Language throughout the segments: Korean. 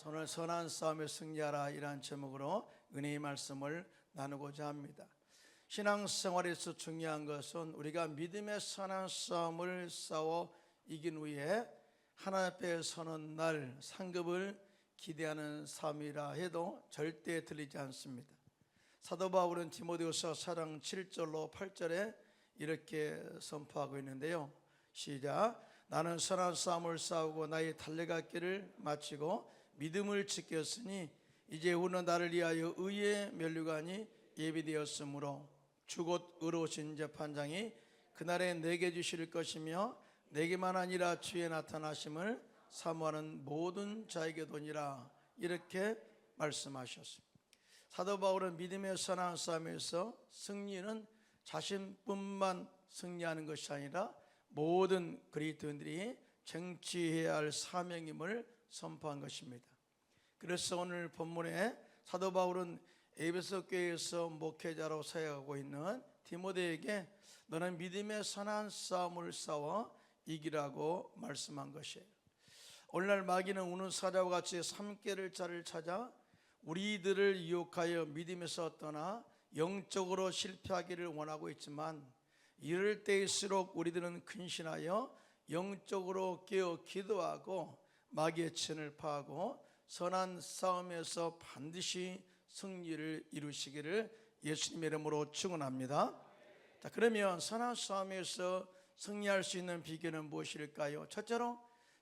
오늘 선한 싸움에 승리하라 이란 제목으로 은혜의 말씀을 나누고자 합니다. 신앙생활에서 중요한 것은 우리가 믿음의 선한 싸움을 싸워 이긴 후에 하나님 앞에 서는 날 상급을 기대하는 삶이라 해도 절대 틀리지 않습니다. 사도 바울은 디모데후서 4장 7절로 8절에 이렇게 선포하고 있는데요. 시작. 나는 선한 싸움을 싸우고 나의 달려갈 길을 마치고 믿음을 지켰으니 이제 오는 나를 위하여 의의 면류관이 예비되었으므로 주 곧 의로우신 재판장이 그날에 내게 주실 것이며 내게만 아니라 주의 나타나심을 사모하는 모든 자에게도니라 이렇게 말씀하셨습니다. 사도 바울은 믿음의 선한 싸움에서 승리는 자신뿐만 승리하는 것이 아니라 모든 그리스도인들이 쟁취해야 할 사명임을 선포한 것입니다. 그래서 오늘 본문에 사도 바울은 에베소 교회에서 목회자로 사역하고 있는 디모데에게 너는 믿음의 선한 싸움을 싸워 이기라고 말씀한 것이에요. 오늘날 마귀는 우는 사자와 같이 삼켜를 자를 찾아 우리들을 유혹하여 믿음에서 떠나 영적으로 실패하기를 원하고 있지만 이럴 때일수록 우리들은 근신하여 영적으로 깨어 기도하고 마귀의 진을 파하고 선한 싸움에서 반드시 승리를 이루시기를 예수님의 이름으로 축원합니다. 자, 그러면 선한 싸움에서 승리할 수 있는 비결은 무엇일까요? 첫째로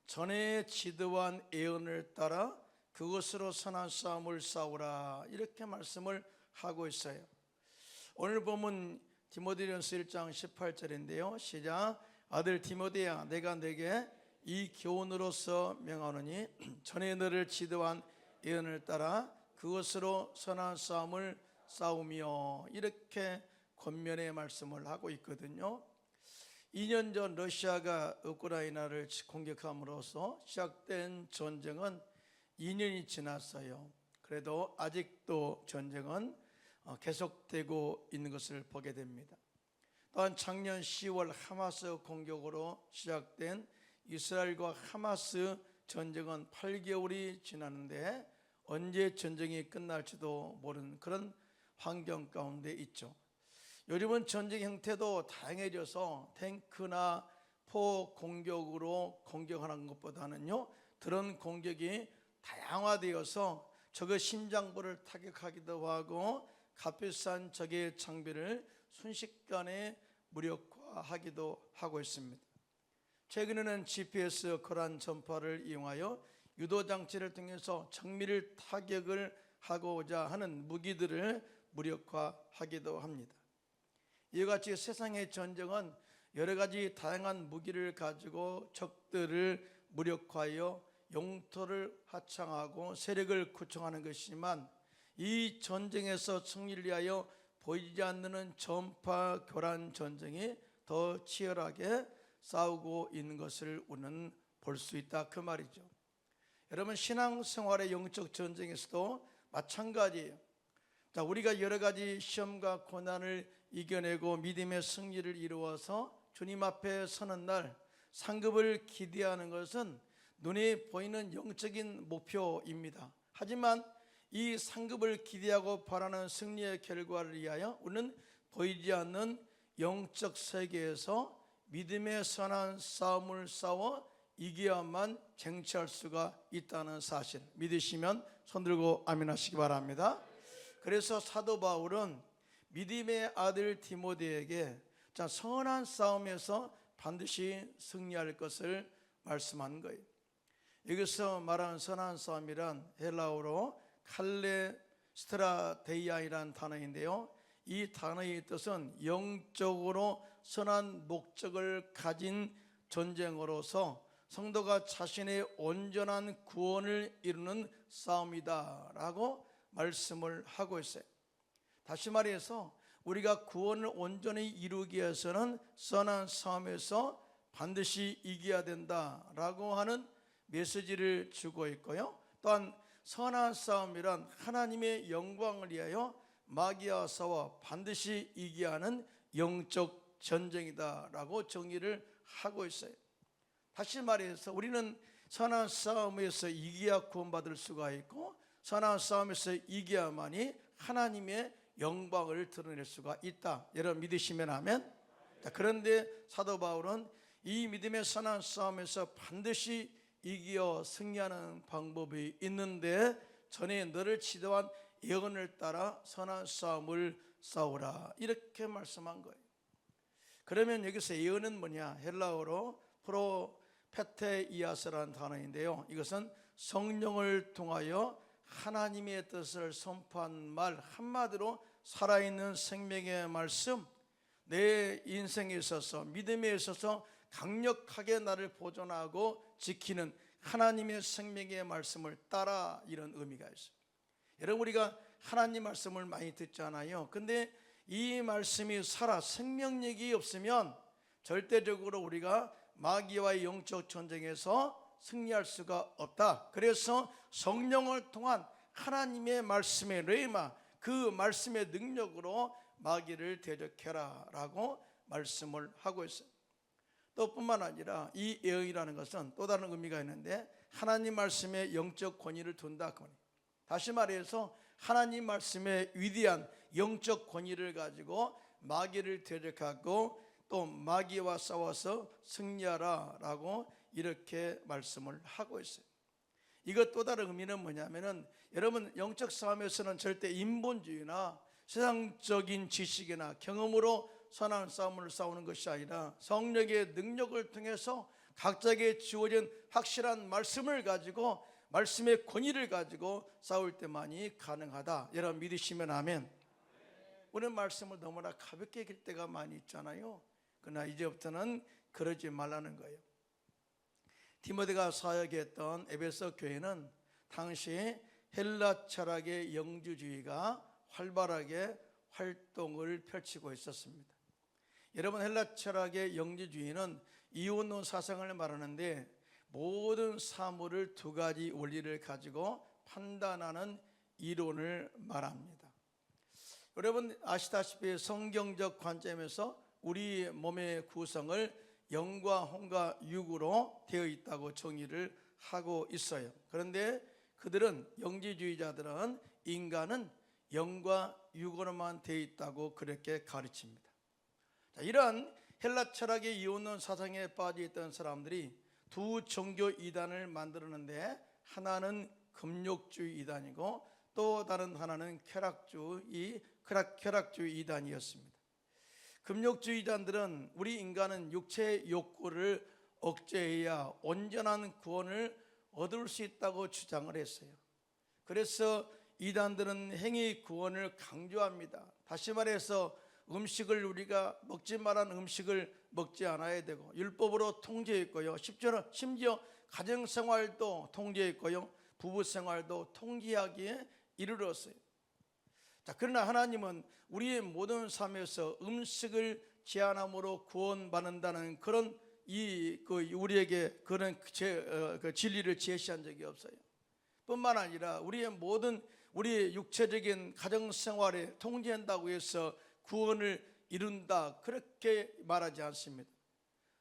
전에 지도한 예언을 따라 그것으로 선한 싸움을 싸우라 이렇게 말씀을 하고 있어요. 오늘 보면 디모데전서 1장 18절인데요. 시작. 아들 디모데야 내가 내게 이 교훈으로서 명하노니 전에 너를 지도한 예언을 따라 그것으로 선한 싸움을 싸우며 이렇게 권면의 말씀을 하고 있거든요. 2년 전 러시아가 우크라이나를 공격함으로써 시작된 전쟁은 2년이 지났어요. 그래도 아직도 전쟁은 계속되고 있는 것을 보게 됩니다. 또한 작년 10월 하마스 공격으로 시작된 이스라엘과 하마스 전쟁은 8개월이 지났는데 언제 전쟁이 끝날지도 모르는 그런 환경 가운데 있죠. 요즘은 전쟁 형태도 다양해져서 탱크나 포 공격으로 공격하는 것보다는요 드론 공격이 다양화되어서 적의 심장부를 타격하기도 하고 값비싼 적의 장비를 순식간에 무력화하기도 하고 있습니다. 최근에는 GPS 거란 전파를 이용하여 유도장치를 통해서 정밀 타격을 하고자 하는 무기들을 무력화하기도 합니다. 이와 같이 세상의 전쟁은 여러 가지 다양한 무기를 가지고 적들을 무력화하여 영토를 하창하고 세력을 구축하는 것이지만 이 전쟁에서 승리를 위하여 보이지 않는 전파 교란 전쟁이 더 치열하게 싸우고 있는 것을 우리는 볼 수 있다 그 말이죠. 여러분 신앙생활의 영적 전쟁에서도 마찬가지예요. 자, 우리가 여러 가지 시험과 고난을 이겨내고 믿음의 승리를 이루어서 주님 앞에 서는 날 상급을 기대하는 것은 눈에 보이는 영적인 목표입니다. 하지만 이 상급을 기대하고 바라는 승리의 결과를 위하여 우리는 보이지 않는 영적 세계에서 믿음의 선한 싸움을 싸워 이겨야만 쟁취할 수가 있다는 사실 믿으시면 손들고 아멘 하시기 바랍니다. 그래서 사도 바울은 믿음의 아들 디모데에게 선한 싸움에서 반드시 승리할 것을 말씀한 거예요. 여기서 말하는 선한 싸움이란 헬라어로 칼레 스트라데이아이라는 단어인데요. 이 단어의 뜻은 영적으로 선한 목적을 가진 전쟁으로서 성도가 자신의 온전한 구원을 이루는 싸움이다 라고 말씀을 하고 있어요. 다시 말해서 우리가 구원을 온전히 이루기 위해서는 선한 싸움에서 반드시 이겨야 된다라고 하는 메시지를 주고 있고요. 또한 선한 싸움이란 하나님의 영광을 위하여 마귀와 싸워 반드시 이겨야 하는 영적 전쟁이다라고 정의를 하고 있어요. 다시 말해서 우리는 선한 싸움에서 이겨야 구원받을 수가 있고 선한 싸움에서 이겨야만이 하나님의 영광을 드러낼 수가 있다. 여러분 믿으시면 아멘. 자, 그런데 사도 바울은 이 믿음의 선한 싸움에서 반드시 이겨 승리하는 방법이 있는데 전에 너를 지도한 예언을 따라 선한 싸움을 싸우라 이렇게 말씀한 거예요. 그러면 여기서 예언은 뭐냐? 헬라어로 프로페테이아스라는 단어인데요, 이것은 성령을 통하여 하나님의 뜻을 선포한 말, 한마디로 살아있는 생명의 말씀, 내 인생에 있어서 믿음에 있어서 강력하게 나를 보존하고 지키는 하나님의 생명의 말씀을 따라, 이런 의미가 있어요. 여러분 우리가 하나님 말씀을 많이 듣잖아요. 근데 이 말씀이 살아 생명력이 없으면 절대적으로 우리가 마귀와의 영적 전쟁에서 승리할 수가 없다. 그래서 성령을 통한 하나님의 말씀의 레마, 그 말씀의 능력으로 마귀를 대적해라 라고 말씀을 하고 있어요. 또 뿐만 아니라 이 예언이라는 것은 또 다른 의미가 있는데 하나님 말씀의 영적 권위를 둔다. 다시 말해서 하나님 말씀의 위대한 영적 권위를 가지고 마귀를 대적하고 또 마귀와 싸워서 승리하라 라고 이렇게 말씀을 하고 있어요. 이것 또 다른 의미는 뭐냐면은, 여러분 영적 싸움에서는 절대 인본주의나 세상적인 지식이나 경험으로 선한 싸움을 싸우는 것이 아니라 성령의 능력을 통해서 각자에게 주어진 확실한 말씀을 가지고, 말씀의 권위를 가지고 싸울 때만이 가능하다. 여러분 믿으시면 아멘. 우리는 말씀을 너무나 가볍게 읽을 때가 많이 있잖아요. 그러나 이제부터는 그러지 말라는 거예요. 디모데가 사역했던 에베소 교회는 당시 헬라 철학의 영주주의가 활발하게 활동을 펼치고 있었습니다. 여러분 헬라 철학의 영주주의는 이원론 사상을 말하는데 모든 사물을 두 가지 원리를 가지고 판단하는 이론을 말합니다. 여러분 아시다시피 성경적 관점에서 우리 몸의 구성을 영과 혼과 육으로 되어 있다고 정의를 하고 있어요. 그런데 그들은, 영지주의자들은 인간은 영과 육으로만 되어 있다고 그렇게 가르칩니다. 자, 이러한 헬라 철학의 이원론 사상에 빠져 있던 사람들이 두 종교 이단을 만들었는데, 하나는 금욕주의 이단이고 또 다른 하나는 쾌락주의 이단이었습니다. 금욕주의 이단들은 우리 인간은 육체의 욕구를 억제해야 온전한 구원을 얻을 수 있다고 주장을 했어요. 그래서 이단들은 행위 구원을 강조합니다. 다시 말해서 음식을 우리가 먹지 말라는 음식을 먹지 않아야 되고, 율법으로 통제했고요, 심지어 가정생활도 통제했고요, 부부생활도 통제하기에 이르렀어요. 자, 그러나 하나님은 우리의 모든 삶에서 음식을 제한함으로 구원받는다는 그런 우리에게 그런 진리를 제시한 적이 없어요. 뿐만 아니라 우리의 육체적인 가정생활에 통제한다고 해서 구원을 이룬다, 그렇게 말하지 않습니다.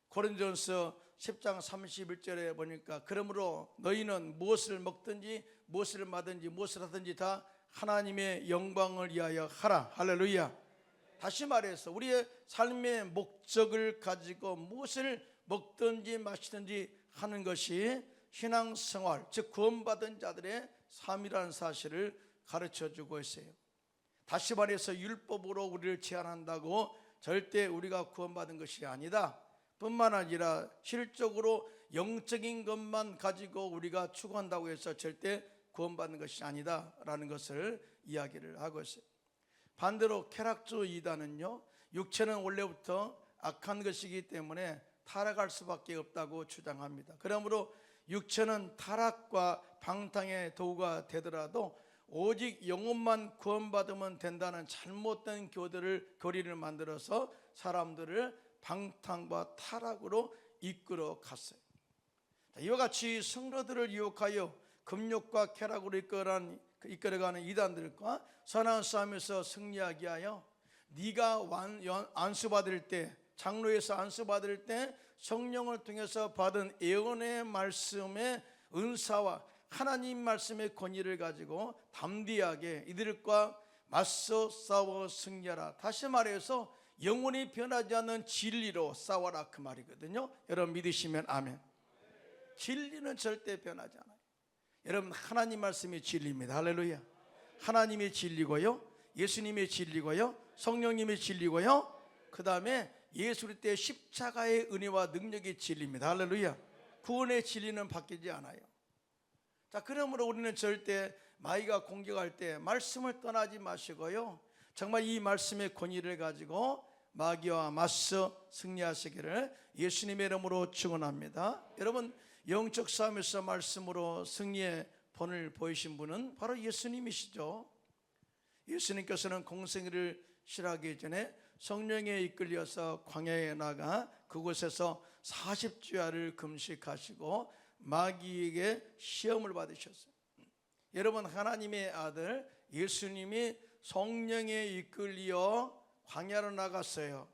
고린도전서 10장 31절에 보니까, 그러므로 너희는 무엇을 먹든지 무엇을 마든지 무엇을 하든지 다 하나님의 영광을 위하여 하라. 할렐루야. 다시 말해서 우리의 삶의 목적을 가지고 무엇을 먹든지 마시든지 하는 것이 신앙생활, 즉 구원받은 자들의 삶이라는 사실을 가르쳐주고 있어요. 다시 말해서 율법으로 우리를 제한한다고 절대 우리가 구원받은 것이 아니다. 뿐만 아니라 실적으로 영적인 것만 가지고 우리가 추구한다고 해서 절대 구원받는 것이 아니다 라는 것을 이야기를 하고 있어요. 반대로 쾌락주의 이단은요, 육체는 원래부터 악한 것이기 때문에 타락할 수밖에 없다고 주장합니다. 그러므로 육체는 타락과 방탕의 도구가 되더라도 오직 영혼만 구원받으면 된다는 잘못된 교리를 만들어서 사람들을 방탕과 타락으로 이끌어 갔어요. 이와 같이 성도들을 유혹하여 금욕과 쾌락으로 이끌어가는 이단들과 선한 싸움에서 승리하게 하여 네가 안수받을 때 장로에서 안수받을 때 성령을 통해서 받은 예언의 말씀의 은사와 하나님 말씀의 권위를 가지고 담대하게 이들과 맞서 싸워 승리하라. 다시 말해서 영원히 변하지 않는 진리로 싸워라, 그 말이거든요. 여러분 믿으시면 아멘. 진리는 절대 변하지 않아요. 여러분, 하나님 말씀이 진리입니다. 할렐루야. 하나님이 진리고요, 예수님이 진리고요, 성령님이 진리고요, 그 다음에 예수 그리스도의 십자가의 은혜와 능력이 진리입니다. 할렐루야. 구원의 진리는 바뀌지 않아요. 자, 그러므로 우리는 절대 마귀가 공격할 때 말씀을 떠나지 마시고요, 정말 이 말씀의 권위를 가지고 마귀와 맞서 승리하시기를 예수님의 이름으로 축원합니다. 여러분, 영적 싸움에서 말씀으로 승리의 본을 보이신 분은 바로 예수님이시죠. 예수님께서는 공생애를 시작하기 전에 성령에 이끌려서 광야에 나가 그곳에서 40주야를 금식하시고 마귀에게 시험을 받으셨어요. 여러분, 하나님의 아들 예수님이 성령에 이끌려 광야로 나갔어요.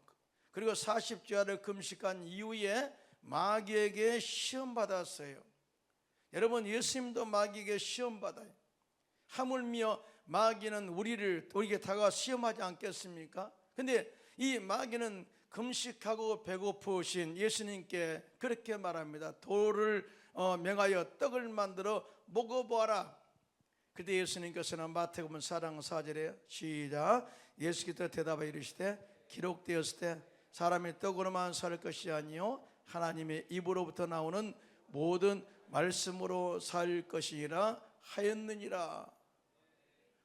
그리고 40주야를 금식한 이후에 마귀에게 시험 받았어요. 여러분, 예수님도 마귀에게 시험 받아요. 하물며 마귀는 우리에게 다가와 시험하지 않겠습니까? 근데 이 마귀는 금식하고 배고프신 예수님께 그렇게 말합니다. 돌을 명하여 떡을 만들어 먹어보아라. 그때 예수님께서는 마태복음 4장 4절에 시작, 예수께서 대답하여 이르시되 기록되었을 때 사람이 떡으로만 살 것이 아니요 하나님의 입으로부터 나오는 모든 말씀으로 살 것이라 하였느니라.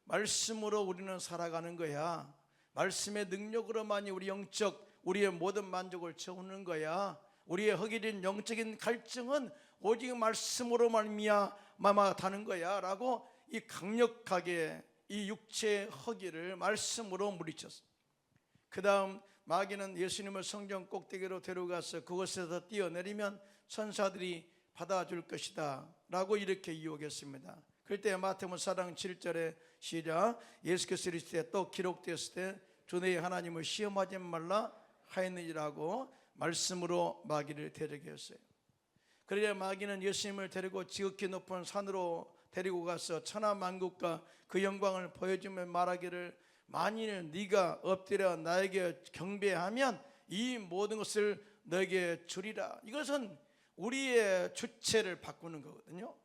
말씀으로 우리는 살아가는 거야. 말씀의 능력으로만이 우리의 모든 만족을 채우는 거야. 우리의 허기진 영적인 갈증은 오직 말씀으로 말미암아 다는 거야 라고 이 강력하게 이 육체의 허기를 말씀으로 물리쳤어. 그 다음 마귀는 예수님을 성전 꼭대기로 데려가서 그곳에서 뛰어내리면 천사들이 받아줄 것이다 라고 이렇게 유혹했습니다. 그때 마태복음 4장 7절에 시작, 예수께서 이르시되 또 기록되었을 때 주 너희 하나님을 시험하지 말라 하였느니라고 말씀으로 마귀를 데리게 했어요. 그러자 마귀는 예수님을 데리고 지극히 높은 산으로 데리고 가서 천하만국과 그 영광을 보여주며 말하기를, 만일 네가 엎드려 나에게 경배하면 이 모든 것을 너에게 주리라. 이것은 우리의 주체를 바꾸는 거거든요.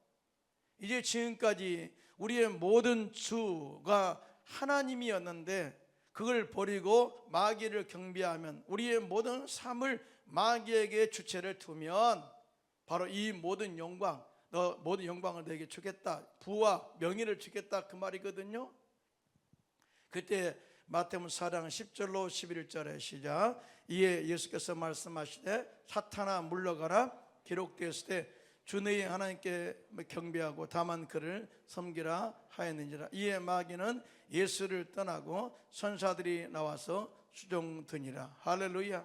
이제 지금까지 우리의 모든 주가 하나님이었는데 그걸 버리고 마귀를 경배하면, 우리의 모든 삶을 마귀에게 주체를 두면 바로 이 모든 영광, 모든 영광을 너에게 주겠다, 부와 명예를 주겠다, 그 말이거든요. 그때 마태복음 4장 10절로 11절에 시작, 이에 예수께서 말씀하시되 사탄아 물러가라, 기록되었을 때 주 너희 하나님께 경배하고 다만 그를 섬기라 하였느니라. 이에 마귀는 예수를 떠나고 천사들이 나와서 수종드니라. 할렐루야.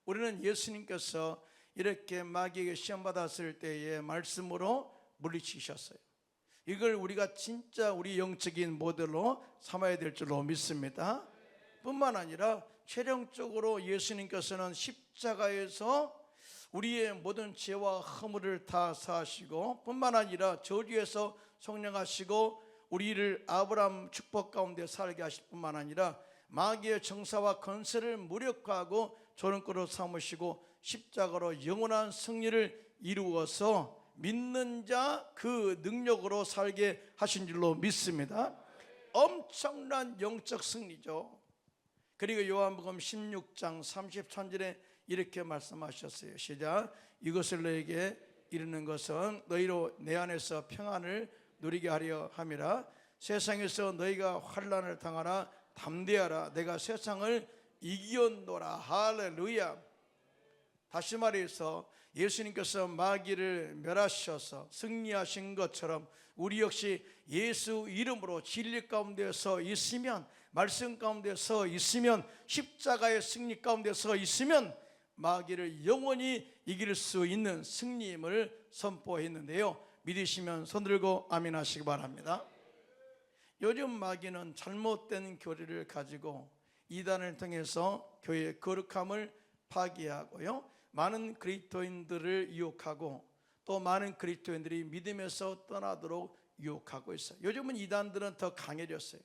우리는 예수님께서 이렇게 마귀에게 시험 받았을 때에 말씀으로 물리치셨어요. 이걸 우리가 진짜 우리 영적인 모델로 삼아야 될 줄로 믿습니다. 뿐만 아니라 최종적으로 예수님께서는 십자가에서 우리의 모든 죄와 허물을 다 사하시고, 뿐만 아니라 저주에서 성령하시고 우리를 아브라함 축복 가운데 살게 하실 뿐만 아니라 마귀의 정사와 건설을 무력화하고 조롱거로 삼으시고 십자가로 영원한 승리를 이루어서 믿는 자 그 능력으로 살게 하신 줄로 믿습니다. 엄청난 영적 승리죠. 그리고 요한복음 16장 33절에 이렇게 말씀하셨어요. 시작, 이것을 너에게 이르는 것은 너희로 내 안에서 평안을 누리게 하려 함이라. 세상에서 너희가 환난을 당하라, 담대하라, 내가 세상을 이기었노라. 할렐루야. 다시 말해서 예수님께서 마귀를 멸하셔서 승리하신 것처럼 우리 역시 예수 이름으로 진리 가운데 서 있으면, 말씀 가운데 서 있으면, 십자가의 승리 가운데 서 있으면 마귀를 영원히 이길 수 있는 승리임을 선포했는데요. 믿으시면 손들고 아멘 하시기 바랍니다. 요즘 마귀는 잘못된 교리를 가지고 이단을 통해서 교회의 거룩함을 파괴하고요, 많은 그리스도인들을 유혹하고 또 많은 그리스도인들이 믿음에서 떠나도록 유혹하고 있어요. 요즘은 이단들은 더 강해졌어요.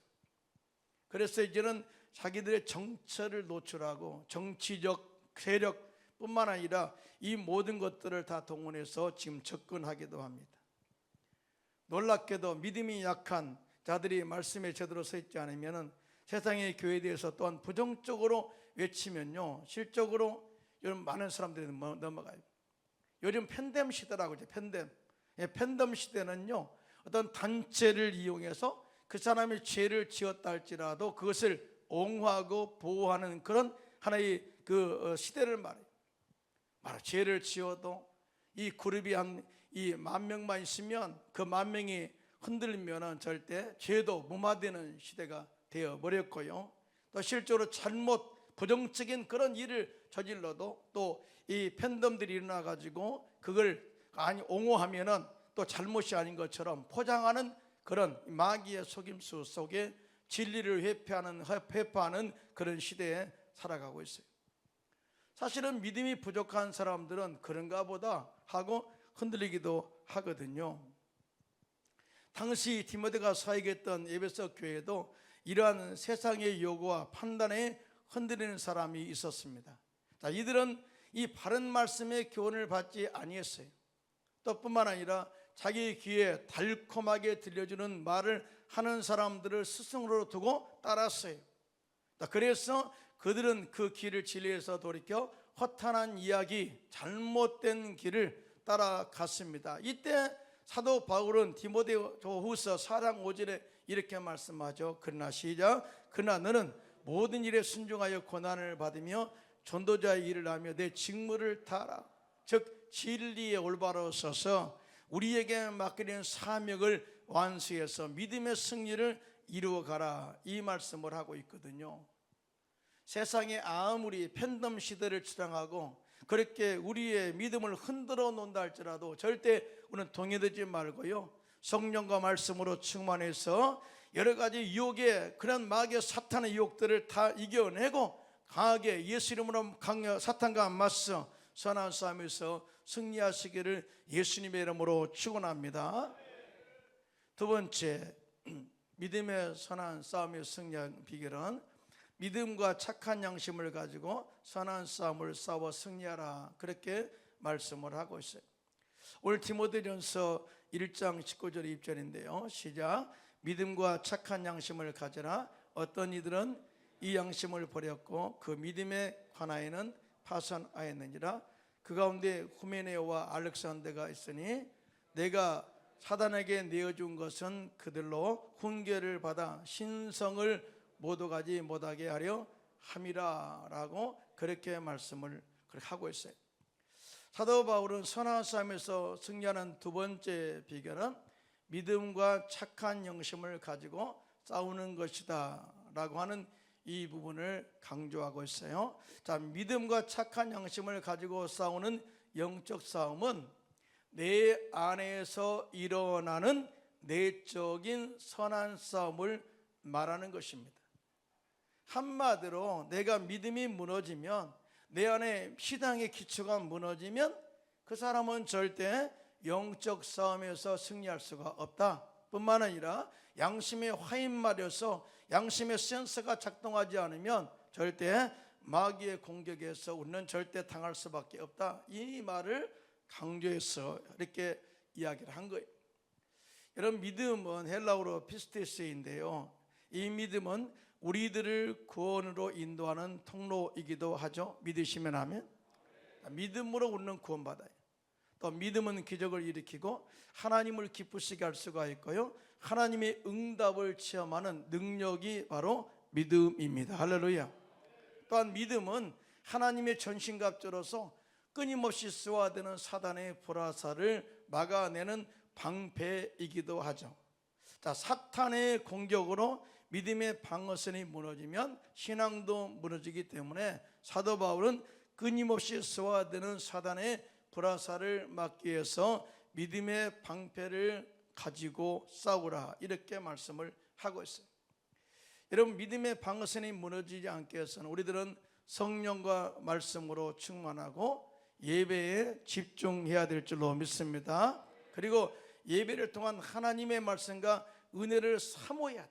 그래서 이제는 자기들의 정체를 노출하고 정치적 세력뿐만 아니라 이 모든 것들을 다 동원해서 지금 접근하기도 합니다. 놀랍게도 믿음이 약한 자들이 말씀에 제대로 서 있지 않으면 세상의 교회에 대해서 또한 부정적으로 외치면요, 실적으로 요즘 많은 사람들이 넘어가요. 요즘 팬덤 시대라고 하죠. 팬덤 시대는요, 어떤 단체를 이용해서 그 사람이 죄를 지었다 할지라도 그것을 옹호하고 보호하는 그런 하나의 그 시대를 말해요. 죄를 지어도 이 그룹이 한 이 10,000명만 있으면 그 10,000명이 흔들리면은 절대 죄도 무마되는 시대가 되어 버렸고요. 또 실제로 잘못 부정적인 그런 일을 저질러도 또 이 팬덤들이 일어나 가지고 그걸 옹호하면은 또 잘못이 아닌 것처럼 포장하는 그런 마귀의 속임수 속에 진리를 회파하는 그런 시대에 살아가고 있어요. 사실은 믿음이 부족한 사람들은 그런가 보다 하고 흔들리기도 하거든요. 당시 디모데가 사역했던 에베소 교회도 이러한 세상의 요구와 판단에 흔들리는 사람이 있었습니다. 자, 이들은 이 바른 말씀의 교훈을 받지 아니했어요. 또 뿐만 아니라 자기 귀에 달콤하게 들려주는 말을 하는 사람들을 스승으로 두고 따랐어요. 그래서 그들은 그 길을 진리에서 돌이켜 허탄한 이야기, 잘못된 길을 따라갔습니다. 이때 사도 바울은 디모데후서 4장 5절에 이렇게 말씀하죠. 그러나 시작, 그러나 너는 모든 일에 순종하여 고난을 받으며 전도자의 일을 하며 내 직무를 다하라. 즉 진리에 올바로 서서 우리에게 맡기는 사명을 완수해서 믿음의 승리를 이루어가라, 이 말씀을 하고 있거든요. 세상에 아무리 팬덤 시대를 주장하고 그렇게 우리의 믿음을 흔들어 놓는다 할지라도 절대 우리는 동의되지 말고요, 성령과 말씀으로 충만해서 여러 가지 유혹의 그런 마귀의 사탄의 유혹들을 다 이겨내고 강하게 예수 이름으로 사탄과 맞서 선한 싸움에서 승리하시기를 예수님의 이름으로 축원합니다. 두 번째, 믿음의 선한 싸움에 승리한 비결은 믿음과 착한 양심을 가지고 선한 싸움을 싸워 승리하라, 그렇게 말씀을 하고 있어요. 오늘 디모데전서 1장 19절 입절인데요, 시작, 믿음과 착한 양심을 가져라. 어떤 이들은 이 양심을 버렸고 그 믿음의 관하에는 파산하였느니라. 그 가운데 후메네오와 알렉산더가 있으니 내가 사단에게 내어준 것은 그들로 훈계를 받아 신성을 모독하지 못하게 하려 함이라 라고 그렇게 말씀을 하고 있어요. 사도 바울은 선한 싸움에서 승리하는 두 번째 비결은 믿음과 착한 영심을 가지고 싸우는 것이다 라고 하는 이 부분을 강조하고 있어요. 자, 믿음과 착한 양심을 가지고 싸우는 영적 싸움은 내 안에서 일어나는 내적인 선한 싸움을 말하는 것입니다. 한마디로 내가 믿음이 무너지면, 내 안에 신앙의 기초가 무너지면 그 사람은 절대 영적 싸움에서 승리할 수가 없다. 뿐만 아니라 양심의 화인말이어서 양심의 센서가 작동하지 않으면 절대 마귀의 공격에서 우리는 절대 당할 수밖에 없다. 이 말을 강조해서 이렇게 이야기를 한 거예요. 여러분, 믿음은 헬라어로 피스테스인데요, 이 믿음은 우리들을 구원으로 인도하는 통로이기도 하죠. 믿으시면 하면 믿음으로 우리는 구원받아요. 또 믿음은 기적을 일으키고 하나님을 기쁘시게 할 수가 있고요, 하나님의 응답을 체험하는 능력이 바로 믿음입니다. 할렐루야. 또한 믿음은 하나님의 전신갑주로서 끊임없이 쏘아대는 사단의 불화살을 막아내는 방패이기도 하죠. 자, 사탄의 공격으로 믿음의 방어선이 무너지면 신앙도 무너지기 때문에 사도 바울은 끊임없이 쏘아대는 사단의 불화살을 막기 위해서 믿음의 방패를 가지고 싸우라, 이렇게 말씀을 하고 있어요. 여러분, 믿음의 방어선이 무너지지 않게 해서는 우리들은 성령과 말씀으로 충만하고 예배에 집중해야 될 줄로 믿습니다. 그리고 예배를 통한 하나님의 말씀과 은혜를 사모해야 돼.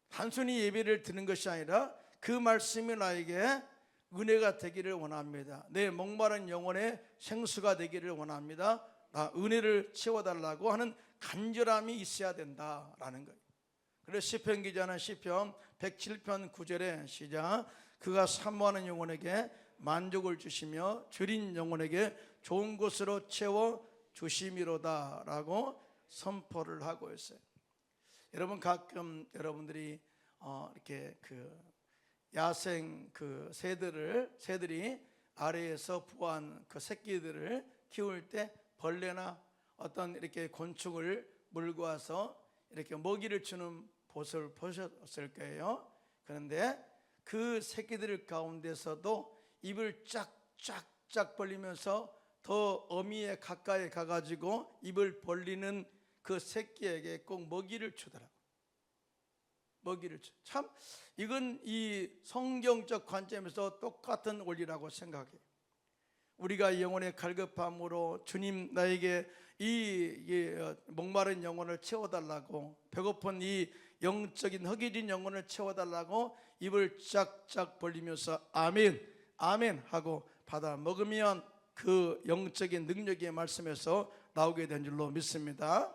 단순히 예배를 드는 것이 아니라 그 말씀이 나에게 은혜가 되기를 원합니다. 내 목마른 영혼의 생수가 되기를 원합니다. 나 은혜를 채워달라고 하는 간절함이 있어야 된다라는 거예요. 그래서 시편 기자는 시편 107편 9절에 시작, 그가 사모하는 영혼에게 만족을 주시며 줄인 영혼에게 좋은 것으로 채워 주심이로다 라고 선포를 하고 있어요. 여러분, 가끔 여러분들이 이렇게 야생 새들이 아래에서 부화한 그 새끼들을 키울 때 벌레나 어떤 이렇게 곤충을 물고 와서 이렇게 먹이를 주는 모습을 보셨을 거예요. 그런데 그 새끼들 가운데서도 입을 쫙쫙쫙 벌리면서 더 어미에 가까이 가가지고 입을 벌리는 그 새끼에게 꼭 먹이를 주더라고. 먹이를 주. 참 이건 이 성경적 관점에서 똑같은 원리라고 생각해요. 우리가 영혼의 갈급함으로 주님 나에게 이 목마른 영혼을 채워달라고, 배고픈 이 영적인 허기진 영혼을 채워달라고 입을 쫙쫙 벌리면서 아멘 아멘 하고 받아 먹으면 그 영적인 능력의 말씀에서 나오게 된 줄로 믿습니다.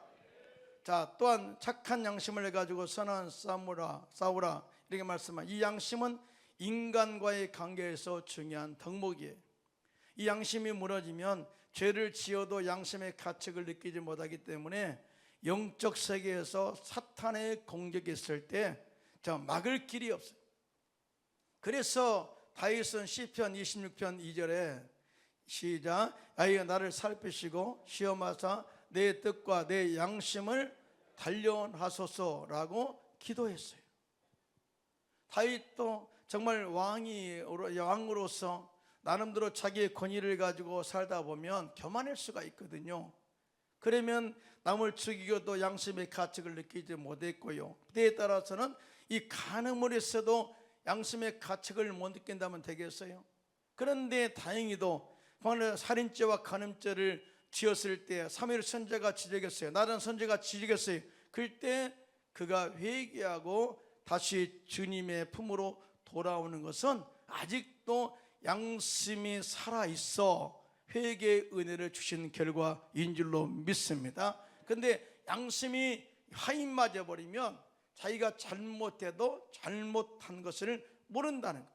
자, 또한 착한 양심을 해가지고 선한 싸우라 이렇게 말씀한, 이 양심은 인간과의 관계에서 중요한 덕목이에요. 이 양심이 무너지면 죄를 지어도 양심의 가책을 느끼지 못하기 때문에 영적 세계에서 사탄의 공격이 있을 때 막을 길이 없어요. 그래서 다윗은 시편 26편 2절에 시작, 아이가 나를 살피시고 시험하사 내 뜻과 내 양심을 단련하소서라고 기도했어요. 다윗도 정말 왕으로서 나름대로 자기의 권위를 가지고 살다 보면 교만할 수가 있거든요. 그러면 남을 죽이고도 양심의 가책을 느끼지 못했고요, 때에 따라서는 이 간음을 했어도 양심의 가책을 못 느낀다면 되겠어요? 그런데 다행히도 살인죄와 간음죄를 지었을 때 사무엘 선지자가 지적했어요. 나는 선지자가 지적했어요. 그때 그가 회개하고 다시 주님의 품으로 돌아오는 것은 아직도 양심이 살아있어 회개의 은혜를 주신 결과인 줄로 믿습니다. 그런데 양심이 하인 맞아버리면 자기가 잘못해도 잘못한 것을 모른다는 것.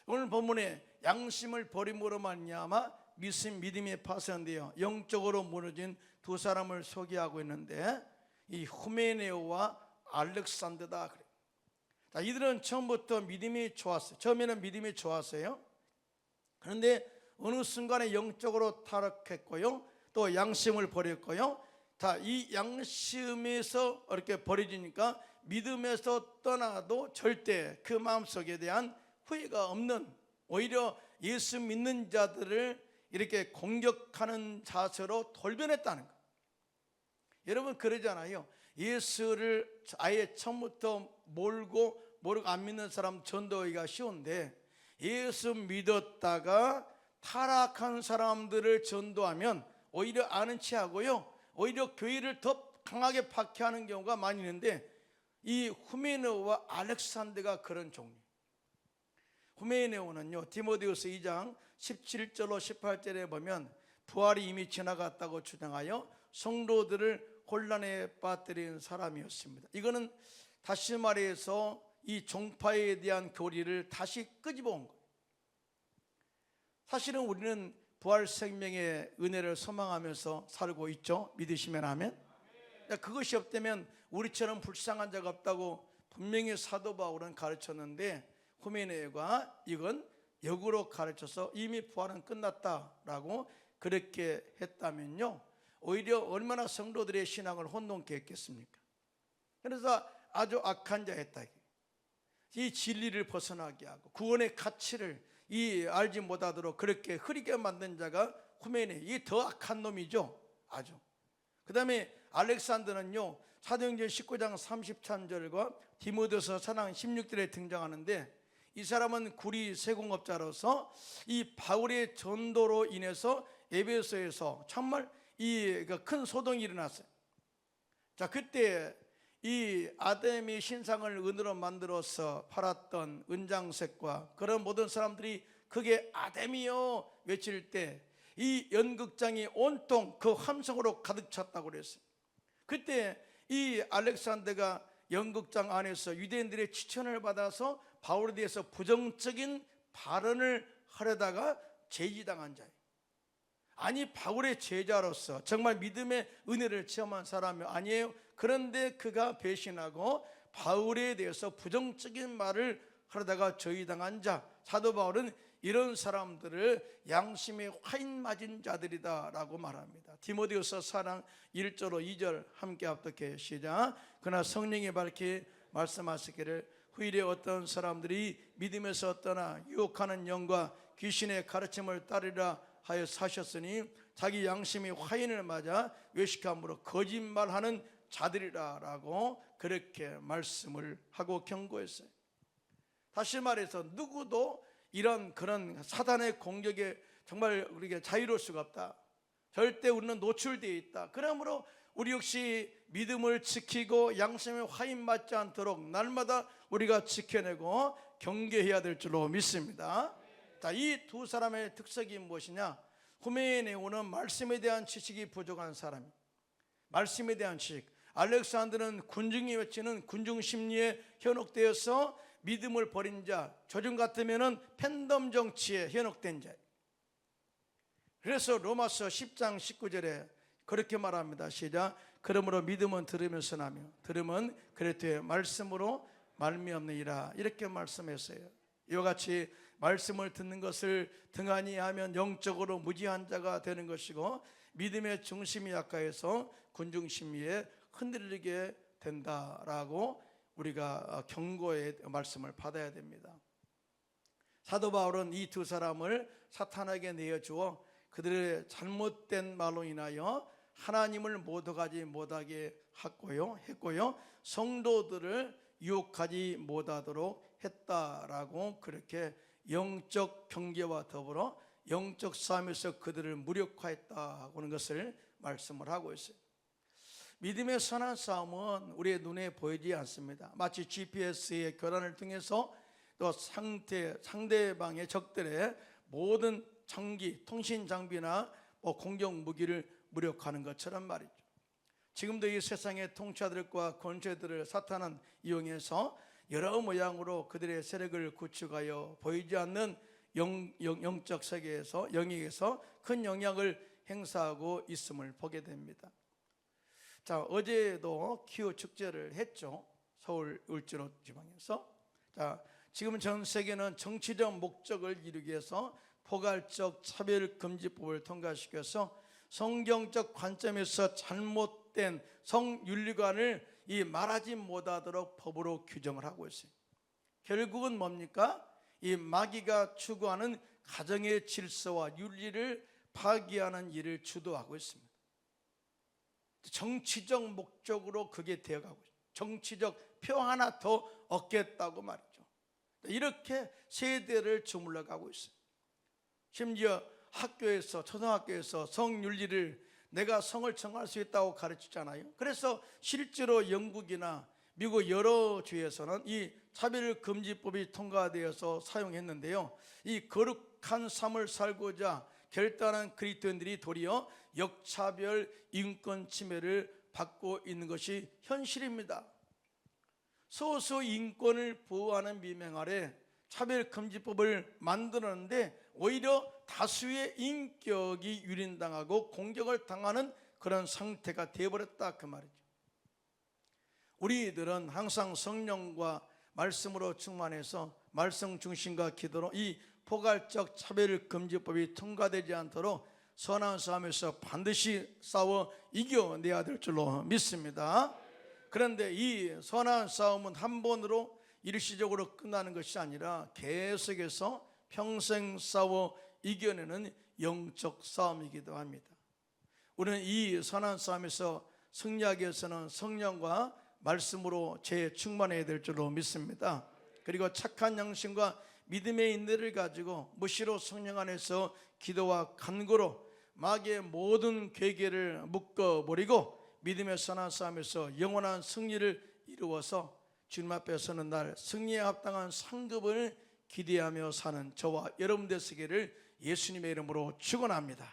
오늘 본문에 양심을 버림으로 말미암아 믿음이 파손되어 영적으로 무너진 두 사람을 소개하고 있는데, 이 후메네오와 알렉산더다 그래요. 자, 이들은 처음부터 믿음이 좋았어요. 처음에는 믿음이 좋았어요. 그런데 어느 순간에 영적으로 타락했고요, 또 양심을 버렸고요. 자, 이 양심에서 이렇게 버려지니까 믿음에서 떠나도 절대 그 마음속에 대한 후회가 없는, 오히려 예수 믿는 자들을 이렇게 공격하는 자세로 돌변했다는 것. 여러분 그러잖아요. 예수를 아예 처음부터 모르고 안 믿는 사람 전도하기가 쉬운데, 예수 믿었다가 타락한 사람들을 전도하면 오히려 아는 체하고요, 오히려 교회를 더 강하게 박해하는 경우가 많이 있는데, 이 후메네오와 알렉산더가 그런 종류. 후메네오는요, 디모데후서 2장 17절로 18절에 보면 부활이 이미 지나갔다고 주장하여 성도들을 혼란에 빠뜨린 사람이었습니다. 이거는 다시 말해서 이 종파에 대한 교리를 다시 끄집어 온 거예요. 사실은 우리는 부활 생명의 은혜를 소망하면서 살고 있죠. 믿으시면 아멘. 그것이 없다면 우리처럼 불쌍한 자가 없다고 분명히 사도 바울은 가르쳤는데, 후메네오가 이건 역으로 가르쳐서 이미 부활은 끝났다라고 그렇게 했다면요, 오히려 얼마나 성도들의 신앙을 혼돈케 했겠습니까? 그래서 아주 악한 자였다. 이 진리를 벗어나게 하고 구원의 가치를 알지 못하도록 그렇게 흐리게 만든 자가 후메네, 이 더 악한 놈이죠. 아주. 그 다음에 알렉산더는요, 사도행전 19장 33절과 디모데서 4장 16절에 등장하는데, 이 사람은 구리 세공업자로서 이 바울의 전도로 인해서 에베소에서 정말 이 큰 소동이 일어났어요. 자, 그때 이 아담의 신상을 은으로 만들어서 팔았던 은장색과 그런 모든 사람들이 그게 아담이요 외칠 때 이 연극장이 온통 그 함성으로 가득 찼다고 그랬어요. 그때 이 알렉산더가 연극장 안에서 유대인들의 추천을 받아서 바울에 대해서 부정적인 발언을 하려다가 제지당한 자예요. 아니, 바울의 제자로서 정말 믿음의 은혜를 체험한 사람이 아니에요. 그런데 그가 배신하고 바울에 대해서 부정적인 말을 하려다가 저지당한 자, 사도 바울은 이런 사람들을 양심에 화인 맞은 자들이다 라고 말합니다. 디모데후서 4장 1절로 2절 함께 합독해 시작. 그러나 성령이 밝히 말씀하시기를 후일에 어떤 사람들이 믿음에서 떠나 유혹하는 영과 귀신의 가르침을 따르라 하여 사셨으니 자기 양심이 화인을 맞아 외식함으로 거짓말하는 자들이라 라고 그렇게 말씀을 하고 경고했어요. 다시 말해서 누구도 이런 그런 사단의 공격에 정말 우리가 자유로울 수가 없다. 절대 우리는 노출되어 있다. 그러므로 우리 역시 믿음을 지키고 양심에 화인 맞지 않도록 날마다 우리가 지켜내고 경계해야 될 줄로 믿습니다. 자, 이 두 사람의 특색이 무엇이냐? 후메네오는 말씀에 대한 지식이 부족한 사람이, 말씀에 대한 지식. 알렉산더는 군중이 외치는 군중 심리에 현혹되어서 믿음을 버린 자, 조준 같으면은 팬덤 정치에 현혹된 자. 그래서 로마서 10장 19절에 그렇게 말합니다. 시작. 그러므로 믿음은 들으면서 나며 들음은 그리스도의 말씀으로 말미암느니라. 이렇게 말씀했어요. 이와 같이 말씀을 듣는 것을 등한히 하면 영적으로 무지한 자가 되는 것이고, 믿음의 중심이 약화해서 군중심리에 흔들리게 된다라고 우리가 경고의 말씀을 받아야 됩니다. 사도 바울은 이 두 사람을 사탄에게 내어주어 그들의 잘못된 말로 인하여 하나님을 모독하지 못하게 했고요, 성도들을 유혹하지 못하도록 했다라고 그렇게 영적 경계와 더불어 영적 싸움에서 그들을 무력화했다 하는 것을 말씀을 하고 있어요. 믿음의 선한 싸움은 우리의 눈에 보이지 않습니다. 마치 GPS의 교란을 통해서 또 상대방의 적들의 모든 장기, 통신 장비나 공격 무기를 무력화하는 것처럼 말이죠. 지금도 이 세상의 통치자들과 권세들을 사탄은 이용해서 여러 모양으로 그들의 세력을 구축하여 보이지 않는 영적 세계에서, 영역에서 큰 영향을 행사하고 있음을 보게 됩니다. 자, 어제도 기후 축제를 했죠. 서울 울주로 지방에서. 자, 지금 전 세계는 정치적 목적을 이루기 위해서 포괄적 차별금지법을 통과시켜서 성경적 관점에서 잘못된 성윤리관을 말하지 못하도록 법으로 규정을 하고 있어요. 결국은 뭡니까? 이 마귀가 추구하는 가정의 질서와 윤리를 파기하는 일을 주도하고 있습니다. 정치적 목적으로 그게 되어가고 있어요. 정치적 표 하나 더 얻겠다고 말이죠. 이렇게 세대를 주물러 가고 있어요. 심지어 학교에서, 초등학교에서 성윤리를 내가 성을 정할 수 있다고 가르치잖아요. 그래서 실제로 영국이나 미국 여러 주에서는 이 차별금지법이 통과되어서 사용했는데요, 이 거룩한 삶을 살고자 결단한 그리스도인들이 도리어 역차별, 인권 침해를 받고 있는 것이 현실입니다. 소수 인권을 보호하는 미명 아래 차별금지법을 만들었는데 오히려 다수의 인격이 유린당하고 공격을 당하는 그런 상태가 되어버렸다 그 말이죠. 우리들은 항상 성령과 말씀으로 충만해서 말씀 중심과 기도로 이 포괄적 차별금지법이 통과되지 않도록 선한 싸움에서 반드시 싸워 이겨내야 될 줄로 믿습니다. 그런데 이 선한 싸움은 한 번으로 일시적으로 끝나는 것이 아니라 계속해서 평생 싸워 이겨내는 영적 싸움이기도 합니다. 우리는 이 선한 싸움에서 승리하기 위해서는 성령과 말씀으로 재충만해야 될 줄로 믿습니다. 그리고 착한 양심과 믿음의 인내를 가지고 무시로 성령 안에서 기도와 간구로 마귀의 모든 괴계를 묶어버리고 믿음의 선한 싸움에서 영원한 승리를 이루어서 주님 앞에 서는 날 승리에 합당한 상급을 기대하며 사는 저와 여러분 되시기를 예수님의 이름으로 축원합니다.